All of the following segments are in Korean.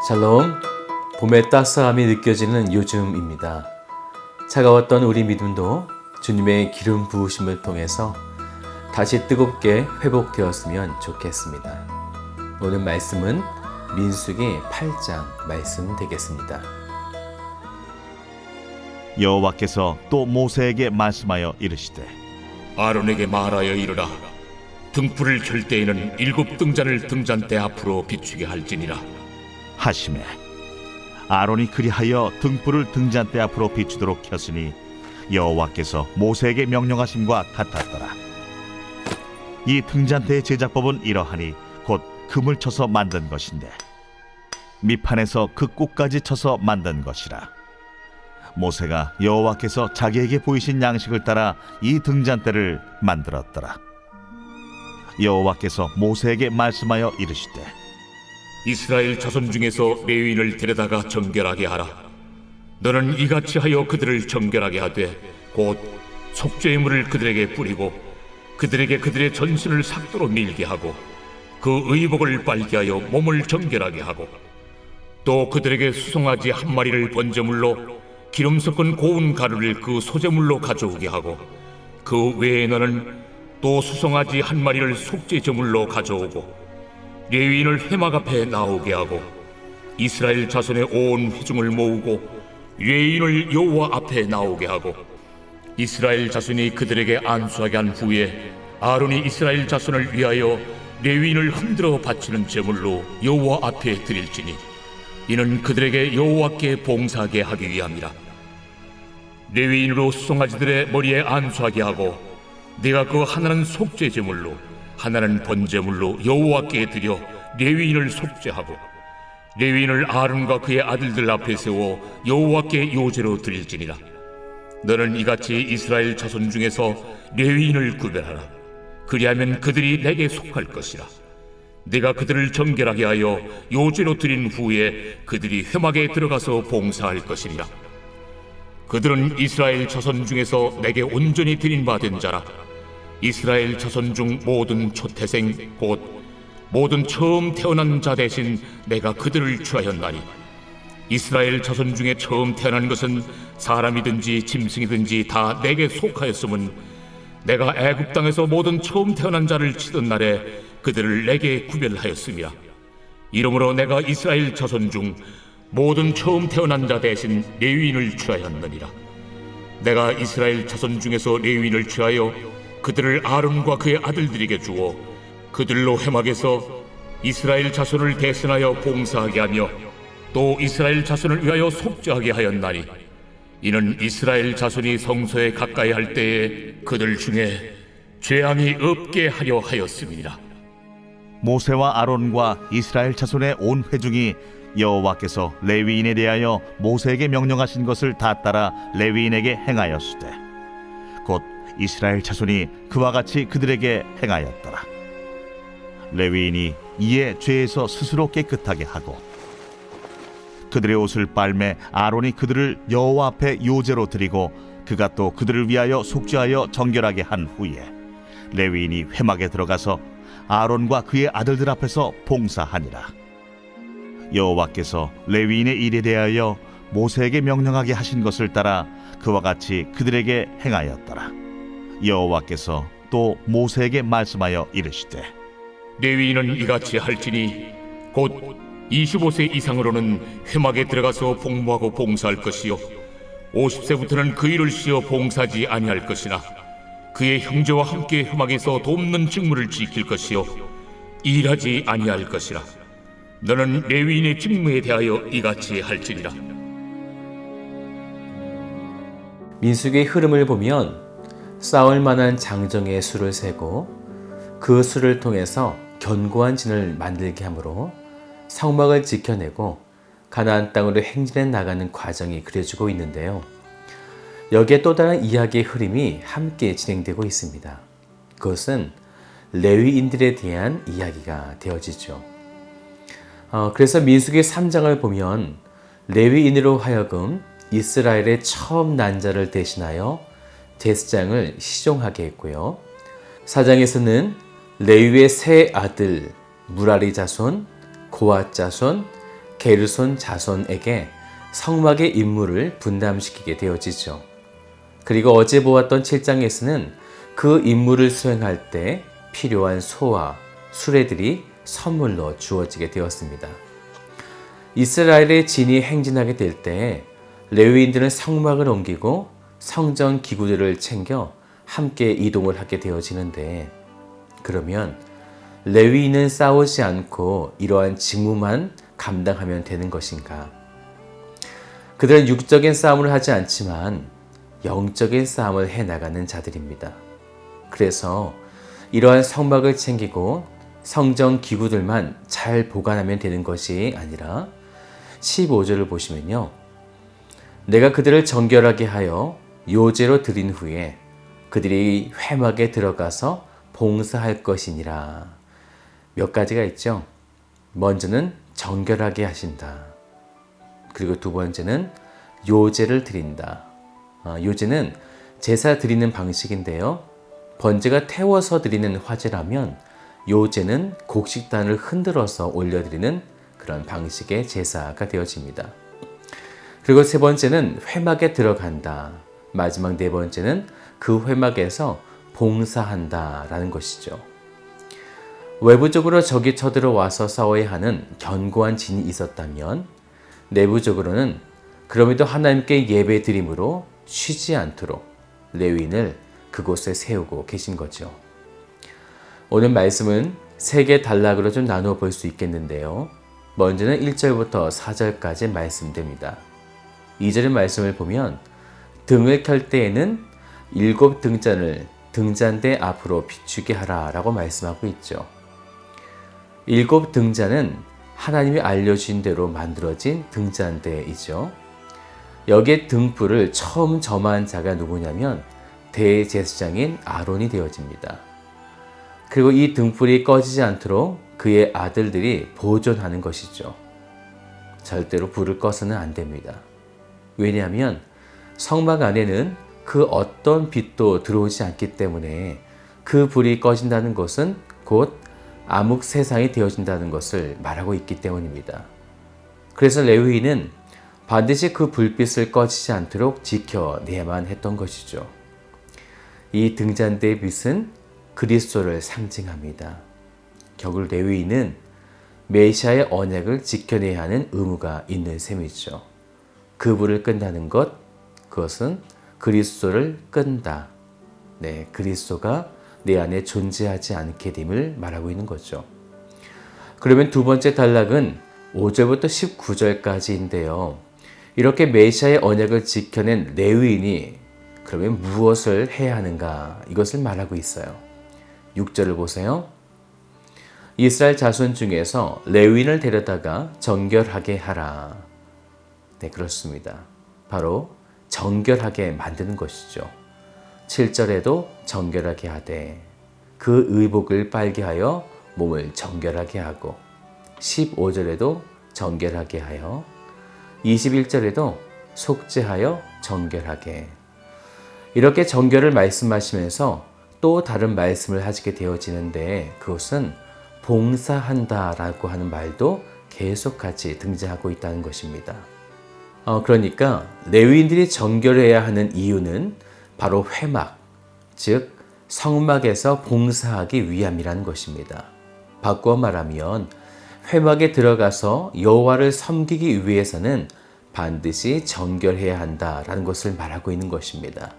샬롬, 봄의 따스함이 느껴지는 요즘입니다. 차가웠던 우리 믿음도 주님의 기름 부으심을 통해서 다시 뜨겁게 회복되었으면 좋겠습니다. 오늘 말씀은 민수기 8장 말씀 되겠습니다. 여호와께서 또 모세에게 말씀하여 이르시되 아론에게 말하여 이르라. 등불을 켤 때에는 7 등잔을 등잔대 앞으로 비추게 할지니라. 하시매 아론이 그리하여 등불을 등잔대 앞으로 비추도록 켰으니 여호와께서 모세에게 명령하심과 같았더라. 이 등잔대의 제작법은 이러하니 곧 금을 쳐서 만든 것인데 밑판에서 그 꼭까지 쳐서 만든 것이라. 모세가 여호와께서 자기에게 보이신 양식을 따라 이 등잔대를 만들었더라. 여호와께서 모세에게 말씀하여 이르시되 이스라엘 자손 중에서 레위인을 데려다가 정결하게 하라. 너는 이같이 하여 그들을 정결하게 하되 곧 속죄의 물을 그들에게 뿌리고 그들에게 그들의 전신을 삭도로 밀게 하고 그 의복을 빨게 하여 몸을 정결하게 하고 또 그들에게 수송아지 1마리를 번제물로 기름 섞은 고운 가루를 그 소제물로 가져오게 하고 그 외에 너는 또 수송아지 1마리를 속죄 제물로 가져오고 레위인을 회막 앞에 나오게 하고 이스라엘 자손의 온 회중을 모으고 레위인을 여호와 앞에 나오게 하고 이스라엘 자손이 그들에게 안수하게 한 후에 아론이 이스라엘 자손을 위하여 레위인을 흔들어 바치는 제물로 여호와 앞에 드릴지니 이는 그들에게 여호와께 봉사하게 하기 위함이라. 레위인으로 수송아지들의 머리에 안수하게 하고 네가 그 하나는 속죄 제물로 하나는 번제물로 여호와께 드려 레위인을 속죄하고 레위인을 아론과 그의 아들들 앞에 세워 여호와께 요제로 드릴지니라. 너는 이같이 이스라엘 자손 중에서 레위인을 구별하라. 그리하면 그들이 내게 속할 것이라. 네가 그들을 정결하게 하여 요제로 드린 후에 그들이 회막에 들어가서 봉사할 것이니라. 그들은 이스라엘 자손 중에서 내게 온전히 드린 바 된 자라. 이스라엘 자손 중 모든 초태생 곧 모든 처음 태어난 자 대신 내가 그들을 취하였나니 이스라엘 자손 중에 처음 태어난 것은 사람이든지 짐승이든지 다 내게 속하였음은 내가 애굽 땅에서 모든 처음 태어난 자를 치던 날에 그들을 내게 구별하였음이라. 이러므로 내가 이스라엘 자손 중 모든 처음 태어난 자 대신 레위인을 취하였느니라. 내가 이스라엘 자손 중에서 레위인을 취하여 그들을 아론과 그의 아들들에게 주어 그들로 회막에서 이스라엘 자손을 대신하여 봉사하게 하며 또 이스라엘 자손을 위하여 속죄하게 하였나니 이는 이스라엘 자손이 성소에 가까이 할 때에 그들 중에 죄함이 없게 하려 하였음이니라. 모세와 아론과 이스라엘 자손의 온 회중이 여호와께서 레위인에 대하여 모세에게 명령하신 것을 다 따라 레위인에게 행하였으되 곧 이스라엘 자손이 그와 같이 그들에게 행하였더라. 레위인이 이에 죄에서 스스로 깨끗하게 하고 그들의 옷을 빨매 아론이 그들을 여호와 앞에 요제로 드리고 그가 또 그들을 위하여 속죄하여 정결하게 한 후에 레위인이 회막에 들어가서 아론과 그의 아들들 앞에서 봉사하니라. 여호와께서 레위인의 일에 대하여 모세에게 명령하게 하신 것을 따라 그와 같이 그들에게 행하였더라. 여호와께서 또 모세에게 말씀하여 이르시되 레위인은 이같이 할지니 곧 25세 이상으로는 회막에 들어가서 복무하고 봉사할 것이요 50세부터는 그 일을 쉬어 봉사하지 아니할 것이나 그의 형제와 함께 회막에서 돕는 직무를 지킬 것이요 일하지 아니할 것이라. 너는 레위인의 직무에 대하여 이같이 할지니라. 민수기의 흐름을 보면 싸울 만한 장정의 수를 세고 그 수를 통해서 견고한 진을 만들게 하므로 성막을 지켜내고 가나안 땅으로 행진해 나가는 과정이 그려지고 있는데요. 여기에 또 다른 이야기의 흐름이 함께 진행되고 있습니다. 그것은 레위인들에 대한 이야기가 되어지죠. 그래서 민수기 3장을 보면 레위인으로 하여금 이스라엘의 처음 난 자를 대신하여 제사장을 시종하게 했고요. 4장에서는 레위의 세 아들 무라리 자손, 고앗 자손, 게르손 자손에게 성막의 임무를 분담시키게 되어지죠. 그리고 어제 보았던 7장에서는 그 임무를 수행할 때 필요한 소와 수레들이 선물로 주어지게 되었습니다. 이스라엘의 진이 행진하게 될 때 레위인들은 성막을 옮기고 성전 기구들을 챙겨 함께 이동을 하게 되어지는데, 그러면 레위인은 싸우지 않고 이러한 직무만 감당하면 되는 것인가? 그들은 육적인 싸움을 하지 않지만 영적인 싸움을 해나가는 자들입니다. 그래서 이러한 성막을 챙기고 성전 기구들만 잘 보관하면 되는 것이 아니라 15절을 보시면요, 내가 그들을 정결하게 하여 요제로 드린 후에 그들이 회막에 들어가서 봉사할 것이니라. 몇 가지가 있죠. 먼저는 정결하게 하신다. 그리고 두 번째는 요제를 드린다. 요제는 제사 드리는 방식인데요, 번제가 태워서 드리는 화제라면 요제는 곡식단을 흔들어서 올려드리는 그런 방식의 제사가 되어집니다. 그리고 세 번째는 회막에 들어간다. 마지막 네 번째는 그 회막에서 봉사한다라는 것이죠. 외부적으로 적이 쳐들어와서 싸워야 하는 견고한 진이 있었다면, 내부적으로는 그럼에도 하나님께 예배 드림으로 쉬지 않도록 레위인을 그곳에 세우고 계신 거죠. 오늘 말씀은 세 개 단락으로 좀 나누어 볼 수 있겠는데요. 먼저는 1절부터 4절까지 말씀됩니다. 2절의 말씀을 보면 등을 켤 때에는 7 등잔을 등잔대 앞으로 비추게 하라 라고 말씀하고 있죠. 7 등잔은 하나님이 알려주신 대로 만들어진 등잔대이죠. 여기에 등불을 처음 점한 자가 누구냐면 대제사장인 아론이 되어집니다. 그리고 이 등불이 꺼지지 않도록 그의 아들들이 보존하는 것이죠. 절대로 불을 꺼서는 안 됩니다. 왜냐하면 성막 안에는 그 어떤 빛도 들어오지 않기 때문에 그 불이 꺼진다는 것은 곧 암흑 세상이 되어진다는 것을 말하고 있기 때문입니다. 그래서 레위인은 반드시 그 불빛을 꺼지지 않도록 지켜내야만 했던 것이죠. 이 등잔대의 빛은 그리스도를 상징합니다. 결국 레위인은 메시아의 언약을 지켜내야 하는 의무가 있는 셈이죠. 그 불을 끈다는 것, 그것은 그리스도를 끈다. 네, 그리스도가 내 안에 존재하지 않게 됨을 말하고 있는 거죠. 그러면 두 번째 단락은 5절부터 19절까지인데요. 이렇게 메시아의 언약을 지켜낸 레위인이 그러면 무엇을 해야 하는가? 이것을 말하고 있어요. 6절을 보세요. 이스라엘 자손 중에서 레위인을 데려다가 정결하게 하라. 네, 그렇습니다. 바로 정결하게 만드는 것이죠. 7절에도 정결하게 하되 그 의복을 빨게 하여 몸을 정결하게 하고, 15절에도 정결하게 하여, 21절에도 속죄하여 정결하게. 이렇게 정결을 말씀하시면서 또 다른 말씀을 하시게 되어지는데, 그것은 봉사한다라고 하는 말도 계속 같이 등장하고 있다는 것입니다. 그러니까 레위인들이 정결해야 하는 이유는 바로 회막, 즉 성막에서 봉사하기 위함이라는 것입니다. 바꾸어 말하면 회막에 들어가서 여호와를 섬기기 위해서는 반드시 정결해야 한다라는 것을 말하고 있는 것입니다.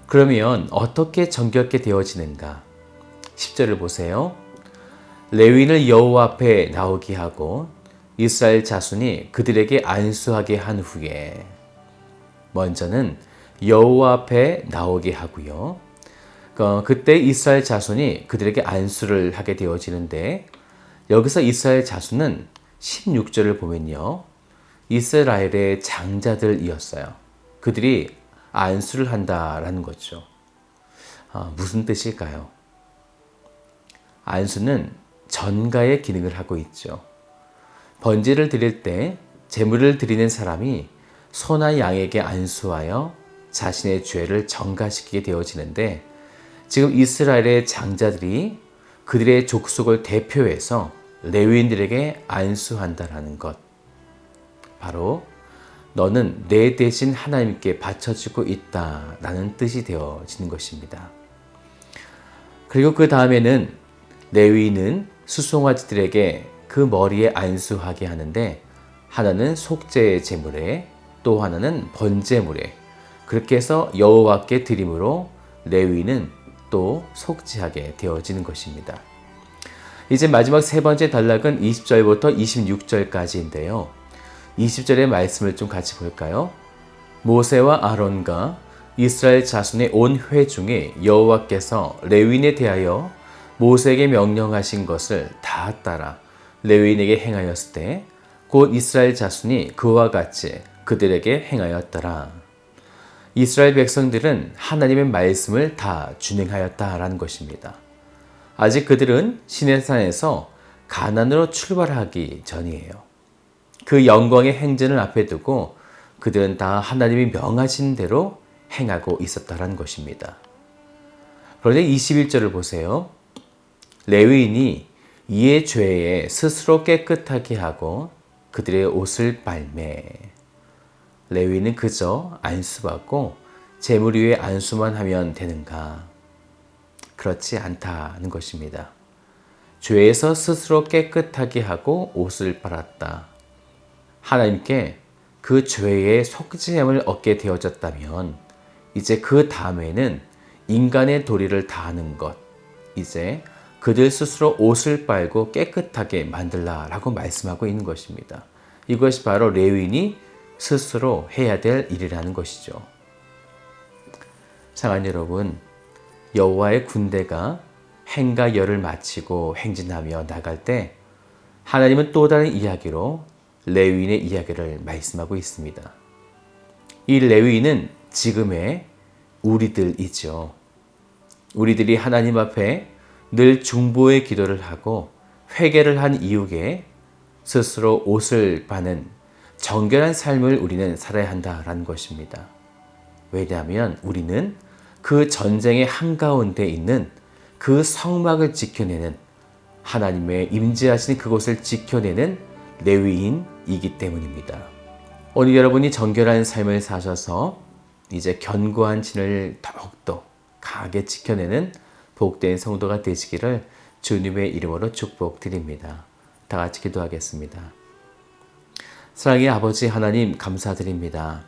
그러면 어떻게 정결케 되어지는가? 10절을 보세요. 레위인을 여호와 앞에 나오게 하고 이스라엘 자손이 그들에게 안수하게 한 후에, 먼저는 여호와 앞에 나오게 하고요. 그때 이스라엘 자손이 그들에게 안수를 하게 되어지는데, 여기서 이스라엘 자손은 16절을 보면요, 이스라엘의 장자들이었어요. 그들이 안수를 한다라는 거죠. 무슨 뜻일까요? 안수는 전가의 기능을 하고 있죠. 번제를 드릴 때 제물을 드리는 사람이 소나 양에게 안수하여 자신의 죄를 전가시키게 되어지는데, 지금 이스라엘의 장자들이 그들의 족속을 대표해서 레위인들에게 안수한다라는 것, 바로 너는 내 대신 하나님께 바쳐지고 있다라는 뜻이 되어지는 것입니다. 그리고 그 다음에는 레위인은 수송아지들에게 그 머리에 안수하게 하는데 하나는 속죄의 제물에 또 하나는 번제물에 그렇게 해서 여호와께 드림으로 레위인은 또 속죄하게 되어지는 것입니다. 이제 마지막 세 번째 단락은 20절부터 26절까지인데요. 20절의 말씀을 좀 같이 볼까요? 모세와 아론과 이스라엘 자손의 온 회중에 여호와께서 레위인에 대하여 모세에게 명령하신 것을 다 따라 레위인에게 행하였을 때 곧 이스라엘 자손이 그와 같이 그들에게 행하였더라. 이스라엘 백성들은 하나님의 말씀을 다 준행하였다라는 것입니다. 아직 그들은 시내산에서 가나안으로 출발하기 전이에요. 그 영광의 행진을 앞에 두고 그들은 다 하나님이 명하신 대로 행하고 있었다라는 것입니다. 그런데 21절을 보세요. 레위인이 이의 죄에 스스로 깨끗하게 하고 그들의 옷을 빨매. 레위인은 그저 안수받고 제물 위에 안수만 하면 되는가? 그렇지 않다는 것입니다. 죄에서 스스로 깨끗하게 하고 옷을 빨았다. 하나님께 그 죄의 속죄함을 얻게 되어졌다면 이제 그 다음에는 인간의 도리를 다하는 것, 이제 그들 스스로 옷을 빨고 깨끗하게 만들라라고 말씀하고 있는 것입니다. 이것이 바로 레위인이 스스로 해야 될 일이라는 것이죠. 사랑하는 여러분, 여호와의 군대가 행과 열을 마치고 행진하며 나갈 때 하나님은 또 다른 이야기로 레위인의 이야기를 말씀하고 있습니다. 이 레위인은 지금의 우리들이죠. 우리들이 하나님 앞에 늘 중보의 기도를 하고 회개를 한 이후에 스스로 옷을 파는 정결한 삶을 우리는 살아야 한다라는 것입니다. 왜냐하면 우리는 그 전쟁의 한가운데 있는 그 성막을 지켜내는 하나님의 임재하신 그곳을 지켜내는 레위인이기 때문입니다. 오늘 여러분이 정결한 삶을 사셔서 이제 견고한 진을 더욱더 강하게 지켜내는 복된 성도가 되시기를 주님의 이름으로 축복드립니다. 다 같이 기도하겠습니다. 사랑의 아버지 하나님 감사드립니다.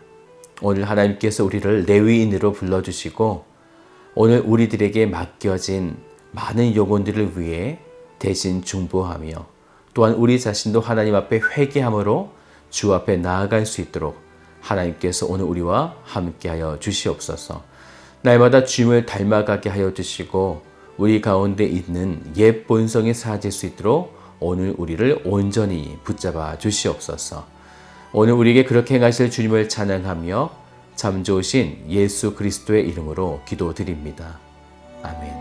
오늘 하나님께서 우리를 레위인으로 불러주시고 오늘 우리들에게 맡겨진 많은 영혼들을 위해 대신 중보하며 또한 우리 자신도 하나님 앞에 회개함으로 주 앞에 나아갈 수 있도록 하나님께서 오늘 우리와 함께하여 주시옵소서. 날마다 주님을 닮아가게 하여 주시고 우리 가운데 있는 옛 본성이 사라질 수 있도록 오늘 우리를 온전히 붙잡아 주시옵소서. 오늘 우리에게 그렇게 행하실 주님을 찬양하며 참 좋으신 예수 그리스도의 이름으로 기도드립니다. 아멘.